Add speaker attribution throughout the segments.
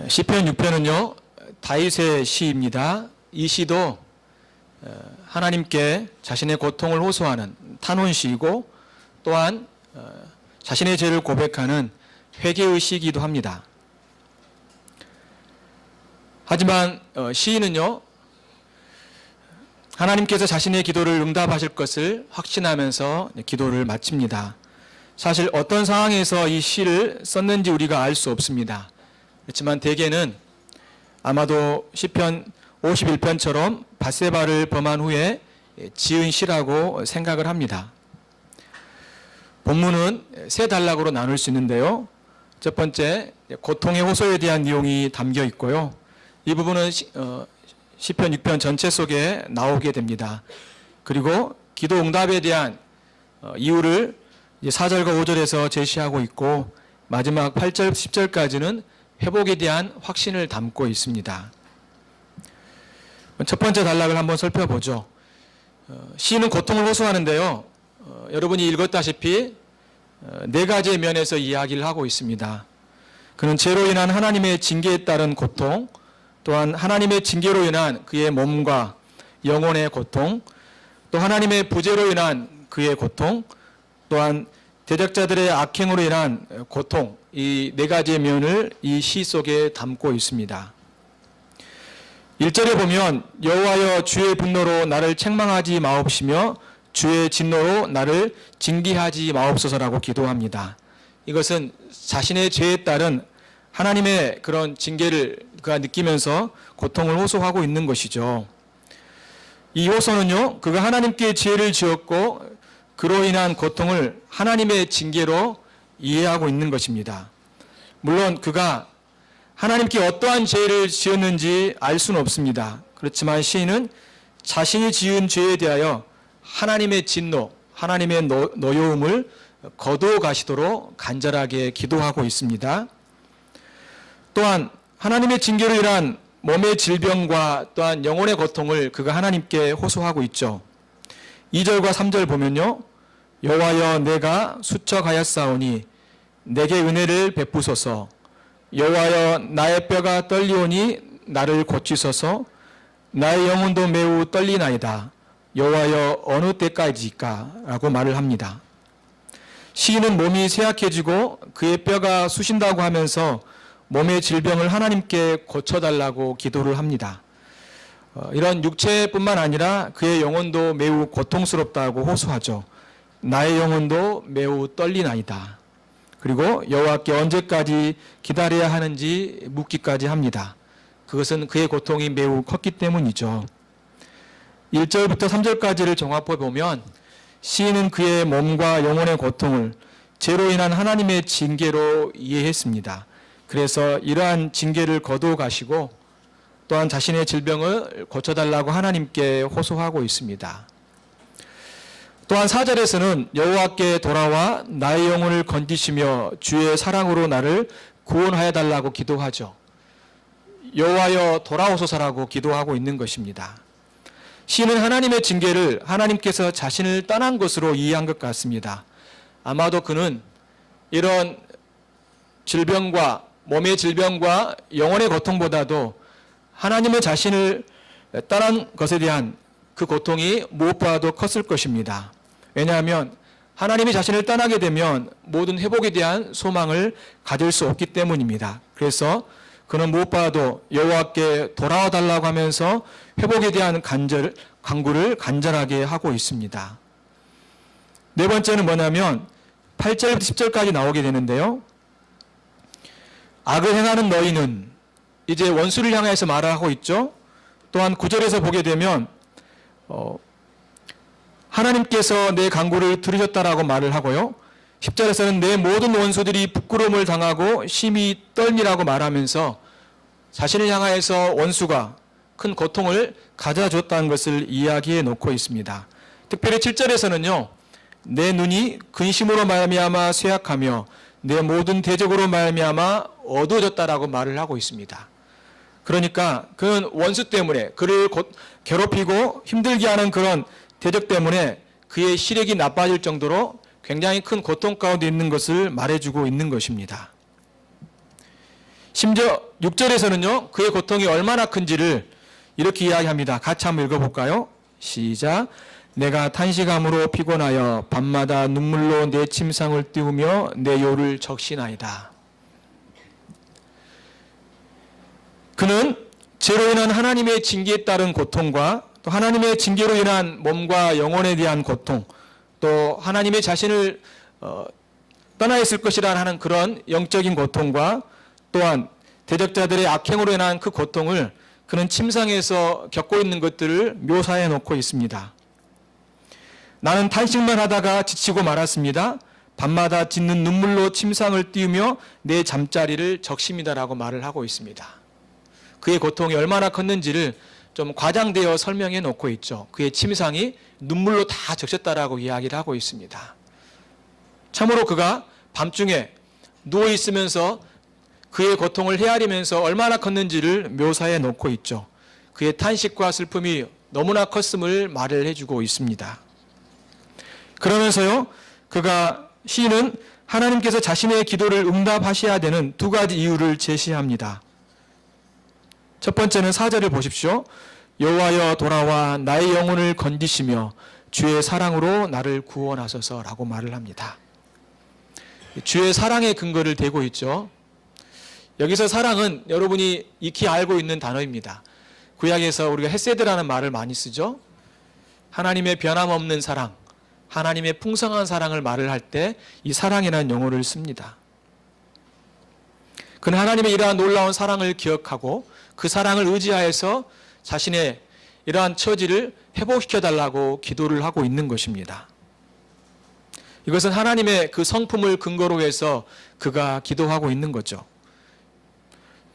Speaker 1: 시편 6편은요 다윗의 시입니다. 이 시도 하나님께 자신의 고통을 호소하는 탄원시이고 또한 자신의 죄를 고백하는 회개의 시이기도 합니다. 하지만 시인은요 하나님께서 자신의 기도를 응답하실 것을 확신하면서 기도를 마칩니다. 사실 어떤 상황에서 이 시를 썼는지 우리가 알 수 없습니다. 그렇지만 대개는 아마도 시편 51편처럼 밧세바를 범한 후에 지은 시라고 생각을 합니다. 본문은 세 단락으로 나눌 수 있는데요. 첫 번째, 고통의 호소에 대한 내용이 담겨 있고요. 이 부분은 시편 6편 전체 속에 나오게 됩니다. 그리고 기도 응답에 대한 이유를 4절과 5절에서 제시하고 있고 마지막 8절, 10절까지는 회복에 대한 확신을 담고 있습니다. 첫 번째 단락을 한번 살펴보죠. 시인은 고통을 호소하는데요. 여러분이 읽었다시피 네 가지의 면에서 이야기를 하고 있습니다. 그는 죄로 인한 하나님의 징계에 따른 고통, 또한 하나님의 징계로 인한 그의 몸과 영혼의 고통, 또 하나님의 부재로 인한 그의 고통, 또한 대적자들의 악행으로 인한 고통, 이 네 가지의 면을 이 시 속에 담고 있습니다. 1절에 보면 여호와여 주의 분노로 나를 책망하지 마옵시며 주의 진노로 나를 징계하지 마옵소서라고 기도합니다. 이것은 자신의 죄에 따른 하나님의 그런 징계를 그가 느끼면서 고통을 호소하고 있는 것이죠. 이 호소는요, 그가 하나님께 죄를 지었고 그로 인한 고통을 하나님의 징계로 이해하고 있는 것입니다. 물론 그가 하나님께 어떠한 죄를 지었는지 알 수는 없습니다. 그렇지만 시인은 자신이 지은 죄에 대하여 하나님의 진노, 하나님의 노여움을 거두어 가시도록 간절하게 기도하고 있습니다. 또한 하나님의 징계로 인한 몸의 질병과 또한 영혼의 고통을 그가 하나님께 호소하고 있죠. 2절과 3절 보면요. 여호와여 내가 수척하였사오니 내게 은혜를 베푸소서. 여호와여 나의 뼈가 떨리오니 나를 고치소서. 나의 영혼도 매우 떨리나이다. 여호와여 어느 때까지일까? 라고 말을 합니다. 시인은 몸이 쇠약해지고 그의 뼈가 쑤신다고 하면서 몸의 질병을 하나님께 고쳐달라고 기도를 합니다. 이런 육체뿐만 아니라 그의 영혼도 매우 고통스럽다고 호소하죠. 나의 영혼도 매우 떨리나이다. 그리고 여호와께 언제까지 기다려야 하는지 묻기까지 합니다. 그것은 그의 고통이 매우 컸기 때문이죠. 1절부터 3절까지를 종합해 보면 시인은 그의 몸과 영혼의 고통을 죄로 인한 하나님의 징계로 이해했습니다. 그래서 이러한 징계를 거두어 가시고 또한 자신의 질병을 고쳐달라고 하나님께 호소하고 있습니다. 또한 4절에서는 여호와께 돌아와 나의 영혼을 건지시며 주의 사랑으로 나를 구원하여 달라고 기도하죠. 여호와여 돌아오소서라고 기도하고 있는 것입니다. 시인은 하나님의 징계를 하나님께서 자신을 떠난 것으로 이해한 것 같습니다. 아마도 그는 이런 질병과 몸의 질병과 영혼의 고통보다도 하나님의 자신을 떠난 것에 대한 그 고통이 무엇보다도 컸을 것입니다. 왜냐하면 하나님이 자신을 떠나게 되면 모든 회복에 대한 소망을 가질 수 없기 때문입니다. 그래서 그는 무엇보다도 여호와께 돌아와 달라고 하면서 회복에 대한 간구를 간절하게 하고 있습니다. 네 번째는 뭐냐면 8절부터 10절까지 나오게 되는데요. 악을 행하는 너희는 이제 원수를 향해서 말을 하고 있죠. 또한 9절에서 보게 되면 하나님께서 내 간구를 들으셨다라고 말을 하고요. 10절에서는 내 모든 원수들이 부끄러움을 당하고 심히 떨미라고 말하면서 자신을 향하여서 원수가 큰 고통을 가져줬다는 것을 이야기해 놓고 있습니다. 특별히 7절에서는요. 내 눈이 근심으로 말미암아 쇠약하며 내 모든 대적으로 말미암아 어두워졌다라고 말을 하고 있습니다. 그러니까 그는 원수 때문에 그를 괴롭히고 힘들게 하는 그런 대적 때문에 그의 시력이 나빠질 정도로 굉장히 큰 고통 가운데 있는 것을 말해주고 있는 것입니다. 심지어 6절에서는요, 그의 고통이 얼마나 큰지를 이렇게 이야기합니다. 같이 한번 읽어볼까요? 시작. 내가 탄식함으로 피곤하여 밤마다 눈물로 내 침상을 띄우며 내 요를 적시나이다. 그는 죄로 인한 하나님의 징계에 따른 고통과 또 하나님의 징계로 인한 몸과 영혼에 대한 고통, 또 하나님의 자신을 떠나 있을 것이라 하는 그런 영적인 고통과 또한 대적자들의 악행으로 인한 그 고통을 그는 침상에서 겪고 있는 것들을 묘사해 놓고 있습니다. 나는 탄식만 하다가 지치고 말았습니다. 밤마다 짖는 눈물로 침상을 띄우며 내 잠자리를 적십니다라고 말을 하고 있습니다. 그의 고통이 얼마나 컸는지를 좀 과장되어 설명해 놓고 있죠. 그의 침상이 눈물로 다 적셨다라고 이야기를 하고 있습니다. 참으로 그가 밤중에 누워 있으면서 그의 고통을 헤아리면서 얼마나 컸는지를 묘사해 놓고 있죠. 그의 탄식과 슬픔이 너무나 컸음을 말을 해주고 있습니다. 그러면서요, 시인은 하나님께서 자신의 기도를 응답하셔야 되는 두 가지 이유를 제시합니다. 첫 번째는 4절을 보십시오. 여호와여 돌아와 나의 영혼을 건지시며 주의 사랑으로 나를 구원하소서라고 말을 합니다. 주의 사랑의 근거를 대고 있죠. 여기서 사랑은 여러분이 익히 알고 있는 단어입니다. 구약에서 우리가 헤세드라는 말을 많이 쓰죠. 하나님의 변함없는 사랑, 하나님의 풍성한 사랑을 말을 할 때 이 사랑이라는 용어를 씁니다. 그는 하나님의 이러한 놀라운 사랑을 기억하고 그 사랑을 의지하여서 자신의 이러한 처지를 회복시켜달라고 기도를 하고 있는 것입니다. 이것은 하나님의 그 성품을 근거로 해서 그가 기도하고 있는 거죠.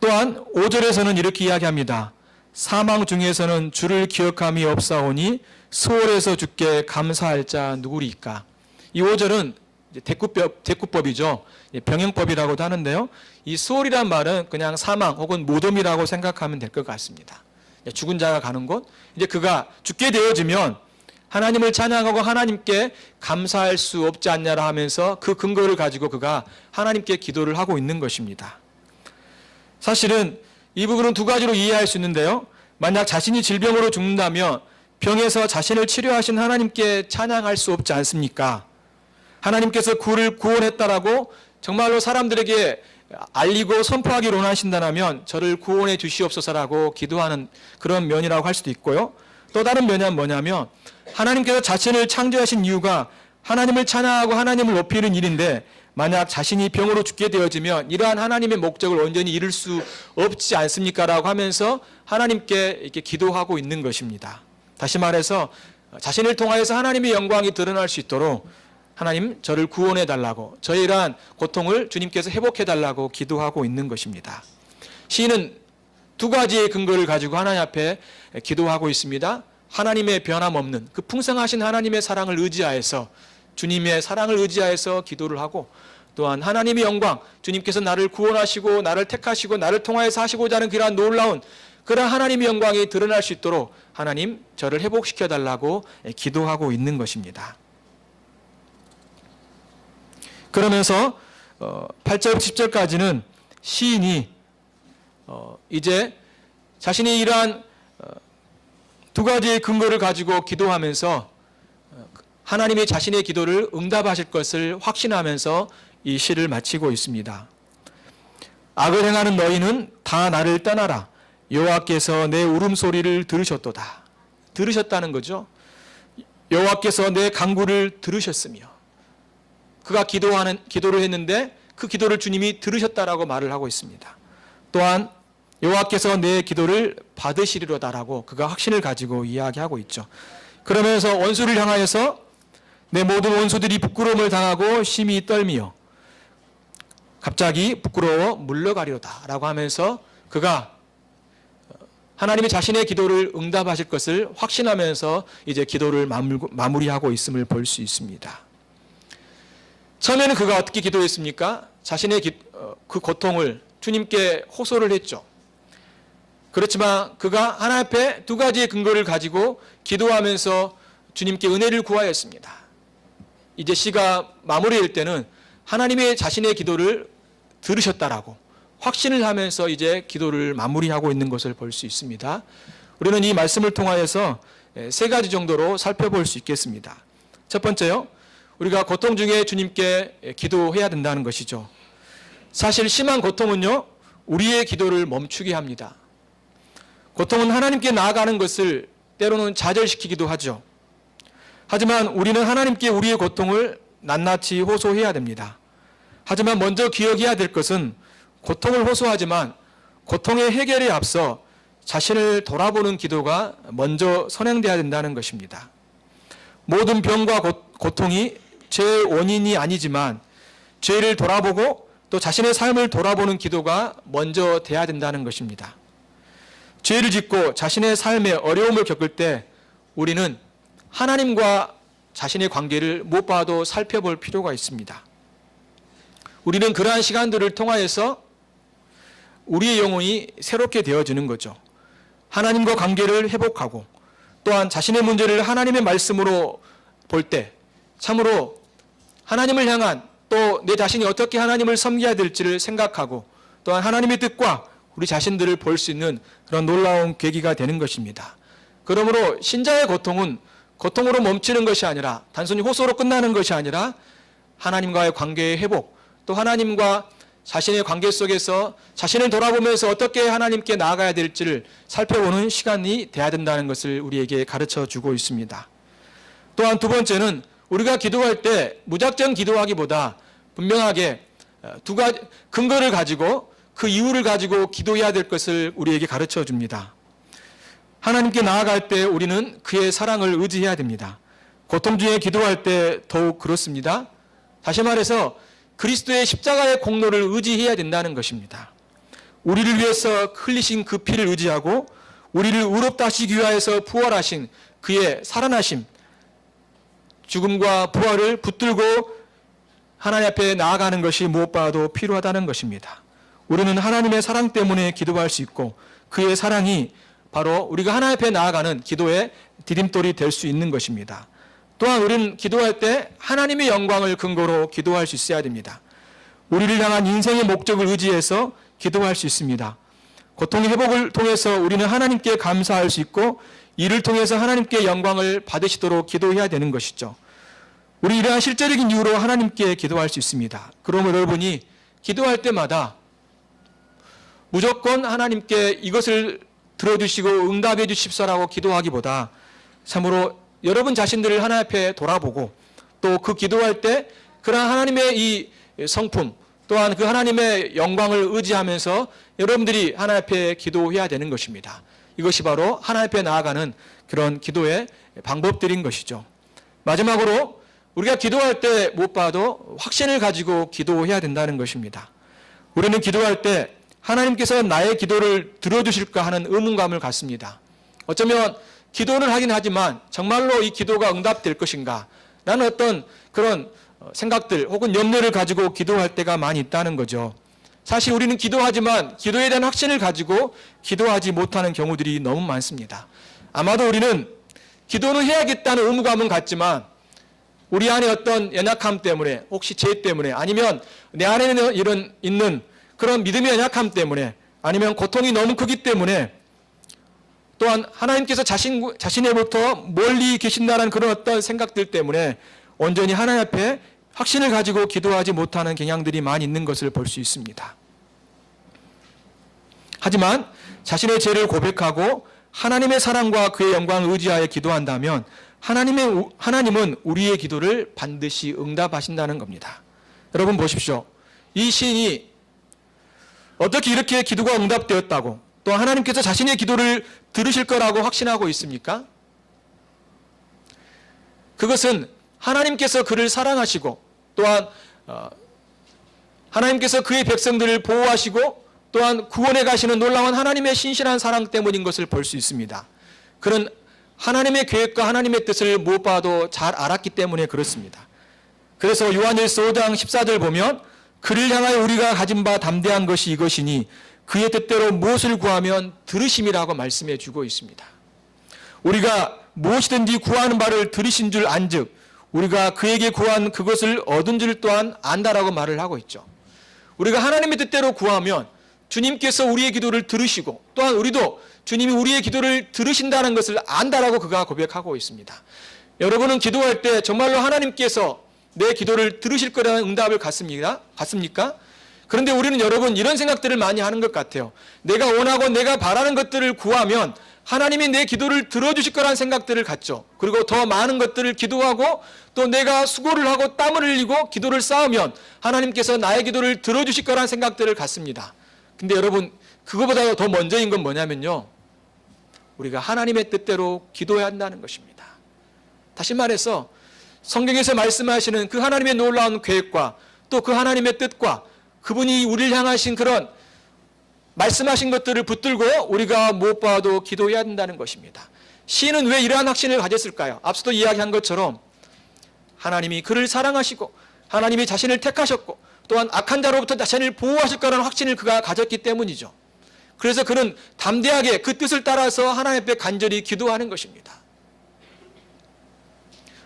Speaker 1: 또한 5절에서는 이렇게 이야기합니다. 사망 중에서는 주를 기억함이 없사오니 수월에서 주께 감사할 자 누구리까? 이 5절은 대꾸법이죠. 병행법이라고도 하는데요. 이 수월이란 말은 그냥 사망 혹은 무덤이라고 생각하면 될 것 같습니다. 죽은 자가 가는 곳. 이제 그가 죽게 되어지면 하나님을 찬양하고 하나님께 감사할 수 없지 않냐라 하면서 그 근거를 가지고 그가 하나님께 기도를 하고 있는 것입니다. 사실은 이 부분은 두 가지로 이해할 수 있는데요. 만약 자신이 질병으로 죽는다면 병에서 자신을 치료하신 하나님께 찬양할 수 없지 않습니까? 하나님께서 그를 구원했다라고 정말로 사람들에게 알리고 선포하기로 원하신다면 저를 구원해 주시옵소서라고 기도하는 그런 면이라고 할 수도 있고요. 또 다른 면이 뭐냐면 하나님께서 자신을 창조하신 이유가 하나님을 찬양하고 하나님을 높이는 일인데 만약 자신이 병으로 죽게 되어지면 이러한 하나님의 목적을 온전히 이룰 수 없지 않습니까? 라고 하면서 하나님께 이렇게 기도하고 있는 것입니다. 다시 말해서 자신을 통하여서 하나님의 영광이 드러날 수 있도록 하나님 저를 구원해 달라고 저의 이러한 고통을 주님께서 회복해 달라고 기도하고 있는 것입니다. 시인은 두 가지의 근거를 가지고 하나님 앞에 기도하고 있습니다. 하나님의 변함없는 그 풍성하신 하나님의 사랑을 의지하여서 주님의 사랑을 의지하여서 기도를 하고 또한 하나님의 영광 주님께서 나를 구원하시고 나를 택하시고 나를 통하여서 하시고자 하는 그러한 놀라운 그러한 하나님의 영광이 드러날 수 있도록 하나님 저를 회복시켜 달라고 기도하고 있는 것입니다. 그러면서 8절 10절까지는 시인이 이제 자신이 이러한 두 가지의 근거를 가지고 기도하면서 하나님이 자신의 기도를 응답하실 것을 확신하면서 이 시를 마치고 있습니다. 악을 행하는 너희는 다 나를 떠나라. 여호와께서 내 울음소리를 들으셨도다. 들으셨다는 거죠. 여호와께서 내 간구를 들으셨으며 그가 기도를 했는데 그 기도를 주님이 들으셨다라고 말을 하고 있습니다. 또한 여호와께서 내 기도를 받으시리로다라고 그가 확신을 가지고 이야기하고 있죠. 그러면서 원수를 향하여서 내 모든 원수들이 부끄러움을 당하고 심히 떨미요 갑자기 부끄러워 물러가리로다라고 하면서 그가 하나님이 자신의 기도를 응답하실 것을 확신하면서 이제 기도를 마무리하고 있음을 볼 수 있습니다. 처음에는 그가 어떻게 기도했습니까? 자신의 그 고통을 주님께 호소를 했죠. 그렇지만 그가 하나님 앞에 두 가지의 근거를 가지고 기도하면서 주님께 은혜를 구하였습니다. 이제 시가 마무리될 때는 하나님의 자신의 기도를 들으셨다라고 확신을 하면서 이제 기도를 마무리하고 있는 것을 볼 수 있습니다. 우리는 이 말씀을 통하여서 세 가지 정도로 살펴볼 수 있겠습니다. 첫 번째요, 우리가 고통 중에 주님께 기도해야 된다는 것이죠. 사실 심한 고통은요, 우리의 기도를 멈추게 합니다. 고통은 하나님께 나아가는 것을 때로는 좌절시키기도 하죠. 하지만 우리는 하나님께 우리의 고통을 낱낱이 호소해야 됩니다. 하지만 먼저 기억해야 될 것은 고통을 호소하지만 고통의 해결에 앞서 자신을 돌아보는 기도가 먼저 선행돼야 된다는 것입니다. 모든 병과 고통이 죄의 원인이 아니지만 죄를 돌아보고 또 자신의 삶을 돌아보는 기도가 먼저 돼야 된다는 것입니다. 죄를 짓고 자신의 삶에 어려움을 겪을 때 우리는 하나님과 자신의 관계를 못 봐도 살펴볼 필요가 있습니다. 우리는 그러한 시간들을 통하여서 우리의 영혼이 새롭게 되어지는 거죠. 하나님과 관계를 회복하고 또한 자신의 문제를 하나님의 말씀으로 볼 때 참으로 하나님을 향한 또 내 자신이 어떻게 하나님을 섬겨야 될지를 생각하고 또한 하나님의 뜻과 우리 자신들을 볼 수 있는 그런 놀라운 계기가 되는 것입니다. 그러므로 신자의 고통은 고통으로 멈추는 것이 아니라 단순히 호소로 끝나는 것이 아니라 하나님과의 관계의 회복, 또 하나님과 자신의 관계 속에서 자신을 돌아보면서 어떻게 하나님께 나아가야 될지를 살펴보는 시간이 돼야 된다는 것을 우리에게 가르쳐 주고 있습니다. 또한 두 번째는 우리가 기도할 때 무작정 기도하기보다 분명하게 두 가지 근거를 가지고 그 이유를 가지고 기도해야 될 것을 우리에게 가르쳐 줍니다. 하나님께 나아갈 때 우리는 그의 사랑을 의지해야 됩니다. 고통 중에 기도할 때 더욱 그렇습니다. 다시 말해서 그리스도의 십자가의 공로를 의지해야 된다는 것입니다. 우리를 위해서 흘리신 그 피를 의지하고 우리를 의롭다 하시기 위하여서 부활하신 그의 살아나심, 죽음과 부활을 붙들고 하나님 앞에 나아가는 것이 무엇보다도 필요하다는 것입니다. 우리는 하나님의 사랑 때문에 기도할 수 있고 그의 사랑이 바로 우리가 하나님 앞에 나아가는 기도의 디딤돌이 될 수 있는 것입니다. 또한 우리는 기도할 때 하나님의 영광을 근거로 기도할 수 있어야 됩니다. 우리를 향한 인생의 목적을 의지해서 기도할 수 있습니다. 고통의 회복을 통해서 우리는 하나님께 감사할 수 있고 이를 통해서 하나님께 영광을 받으시도록 기도해야 되는 것이죠. 우리 이러한 실제적인 이유로 하나님께 기도할 수 있습니다. 그러므로 여러분이 기도할 때마다 무조건 하나님께 이것을 들어주시고 응답해 주십사라고 기도하기보다 참으로 여러분 자신들을 하나님 앞에 돌아보고 또 그 기도할 때 그러한 하나님의 이 성품 또한 그 하나님의 영광을 의지하면서 여러분들이 하나님 앞에 기도해야 되는 것입니다. 이것이 바로 하나님 앞에 나아가는 그런 기도의 방법들인 것이죠. 마지막으로 우리가 기도할 때 못 봐도 확신을 가지고 기도해야 된다는 것입니다. 우리는 기도할 때 하나님께서 나의 기도를 들어주실까 하는 의문감을 갖습니다. 어쩌면 기도는 하긴 하지만 정말로 이 기도가 응답될 것인가? 라는 어떤 그런 생각들 혹은 염려를 가지고 기도할 때가 많이 있다는 거죠. 사실 우리는 기도하지만 기도에 대한 확신을 가지고 기도하지 못하는 경우들이 너무 많습니다. 아마도 우리는 기도는 해야겠다는 의무감은 갖지만 우리 안에 어떤 연약함 때문에 혹시 죄 때문에 아니면 내 안에 있는 그런 믿음의 연약함 때문에 아니면 고통이 너무 크기 때문에 또한 하나님께서 자신으로부터 멀리 계신다는 그런 어떤 생각들 때문에 온전히 하나님 앞에 확신을 가지고 기도하지 못하는 경향들이 많이 있는 것을 볼 수 있습니다. 하지만 자신의 죄를 고백하고 하나님의 사랑과 그의 영광을 의지하여 기도한다면 하나님은 우리의 기도를 반드시 응답하신다는 겁니다. 여러분 보십시오. 이 시인이 어떻게 이렇게 기도가 응답되었다고 또 하나님께서 자신의 기도를 들으실 거라고 확신하고 있습니까? 그것은 하나님께서 그를 사랑하시고 또한 하나님께서 그의 백성들을 보호하시고 또한 구원해 가시는 놀라운 하나님의 신실한 사랑 때문인 것을 볼 수 있습니다. 그는 하나님의 계획과 하나님의 뜻을 무엇보다도 잘 알았기 때문에 그렇습니다. 그래서 요한일서 5장 14절 보면 그를 향하여 우리가 가진 바 담대한 것이 이것이니 그의 뜻대로 무엇을 구하면 들으심이라고 말씀해 주고 있습니다. 우리가 무엇이든지 구하는 바를 들으신 줄 안즉 우리가 그에게 구한 그것을 얻은 줄 또한 안다라고 말을 하고 있죠. 우리가 하나님의 뜻대로 구하면 주님께서 우리의 기도를 들으시고 또한 우리도 주님이 우리의 기도를 들으신다는 것을 안다라고 그가 고백하고 있습니다. 여러분은 기도할 때 정말로 하나님께서 내 기도를 들으실 거라는 응답을 갖습니까? 그런데 우리는 여러분 이런 생각들을 많이 하는 것 같아요. 내가 원하고 내가 바라는 것들을 구하면 하나님이 내 기도를 들어주실 거라는 생각들을 갖죠. 그리고 더 많은 것들을 기도하고 또 내가 수고를 하고 땀을 흘리고 기도를 쌓으면 하나님께서 나의 기도를 들어주실 거라는 생각들을 갖습니다. 근데 여러분 그거보다 더 먼저인 건 뭐냐면요, 우리가 하나님의 뜻대로 기도해야 한다는 것입니다. 다시 말해서 성경에서 말씀하시는 그 하나님의 놀라운 계획과 또 그 하나님의 뜻과 그분이 우리를 향하신 그런 말씀하신 것들을 붙들고 우리가 무엇보다도 기도해야 한다는 것입니다. 시인은 왜 이러한 확신을 가졌을까요? 앞서도 이야기한 것처럼 하나님이 그를 사랑하시고 하나님이 자신을 택하셨고 또한 악한 자로부터 자신을 보호하실 거라는 확신을 그가 가졌기 때문이죠. 그래서 그는 담대하게 그 뜻을 따라서 하나님 앞에 간절히 기도하는 것입니다.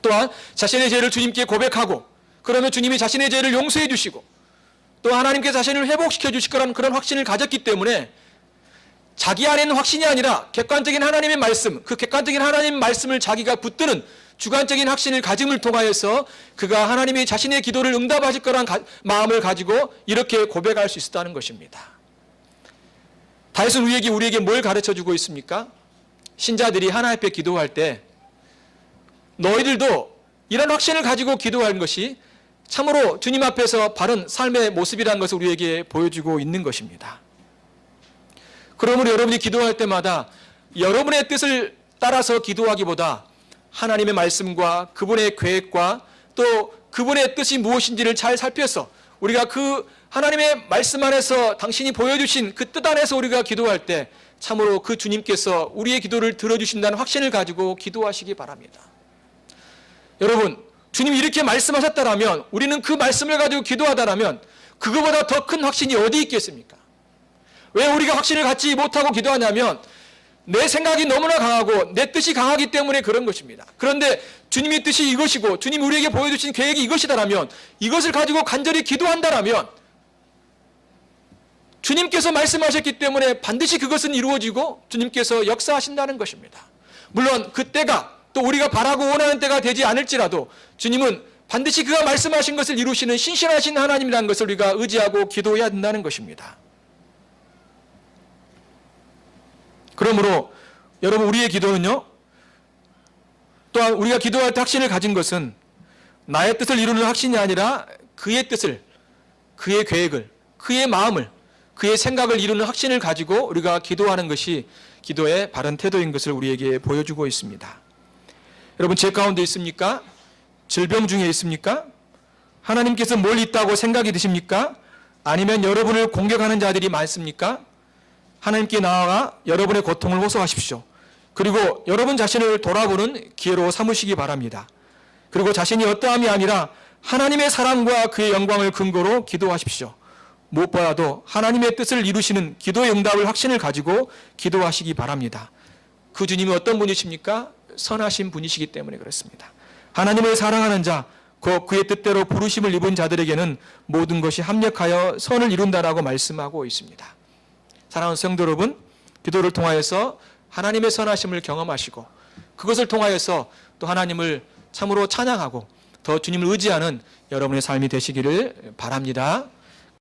Speaker 1: 또한 자신의 죄를 주님께 고백하고 그러면 주님이 자신의 죄를 용서해 주시고 또 하나님께 자신을 회복시켜 주실 거라는 그런 확신을 가졌기 때문에 자기 안에는 확신이 아니라 객관적인 하나님의 말씀, 그 객관적인 하나님의 말씀을 자기가 붙드는 주관적인 확신을 가짐을 통하여서 그가 하나님이 자신의 기도를 응답하실 거란 마음을 가지고 이렇게 고백할 수 있었다는 것입니다. 다윗은 우리에게 뭘 가르쳐주고 있습니까? 신자들이 하나님 앞에 기도할 때 너희들도 이런 확신을 가지고 기도하는 것이 참으로 주님 앞에서 바른 삶의 모습이라는 것을 우리에게 보여주고 있는 것입니다. 그러므로 여러분이 기도할 때마다 여러분의 뜻을 따라서 기도하기보다 하나님의 말씀과 그분의 계획과 또 그분의 뜻이 무엇인지를 잘 살펴서 우리가 그 하나님의 말씀 안에서 당신이 보여주신 그 뜻 안에서 우리가 기도할 때 참으로 그 주님께서 우리의 기도를 들어주신다는 확신을 가지고 기도하시기 바랍니다. 여러분, 주님이 이렇게 말씀하셨다라면 우리는 그 말씀을 가지고 기도하다라면 그거보다 더 큰 확신이 어디 있겠습니까? 왜 우리가 확신을 갖지 못하고 기도하냐면 내 생각이 너무나 강하고 내 뜻이 강하기 때문에 그런 것입니다. 그런데 주님의 뜻이 이것이고 주님이 우리에게 보여주신 계획이 이것이다라면 이것을 가지고 간절히 기도한다라면 주님께서 말씀하셨기 때문에 반드시 그것은 이루어지고 주님께서 역사하신다는 것입니다. 물론 그때가 또 우리가 바라고 원하는 때가 되지 않을지라도 주님은 반드시 그가 말씀하신 것을 이루시는 신실하신 하나님이라는 것을 우리가 의지하고 기도해야 된다는 것입니다. 그러므로 여러분 우리의 기도는요, 또한 우리가 기도할 때 확신을 가진 것은 나의 뜻을 이루는 확신이 아니라 그의 뜻을, 그의 계획을, 그의 마음을, 그의 생각을 이루는 확신을 가지고 우리가 기도하는 것이 기도의 바른 태도인 것을 우리에게 보여주고 있습니다. 여러분 죄 가운데 있습니까? 질병 중에 있습니까? 하나님께서 뭘 있다고 생각이 드십니까? 아니면 여러분을 공격하는 자들이 많습니까? 하나님께 나아가 여러분의 고통을 호소하십시오. 그리고 여러분 자신을 돌아보는 기회로 삼으시기 바랍니다. 그리고 자신이 어떠함이 아니라 하나님의 사랑과 그의 영광을 근거로 기도하십시오. 무엇보다도 하나님의 뜻을 이루시는 기도의 응답을 확신을 가지고 기도하시기 바랍니다. 그 주님이 어떤 분이십니까? 선하신 분이시기 때문에 그렇습니다. 하나님을 사랑하는 자, 그의 뜻대로 부르심을 입은 자들에게는 모든 것이 합력하여 선을 이룬다라고 말씀하고 있습니다. 사랑하는 성도 여러분, 기도를 통하여서 하나님의 선하심을 경험하시고 그것을 통하여서 또 하나님을 참으로 찬양하고 더 주님을 의지하는 여러분의 삶이 되시기를 바랍니다.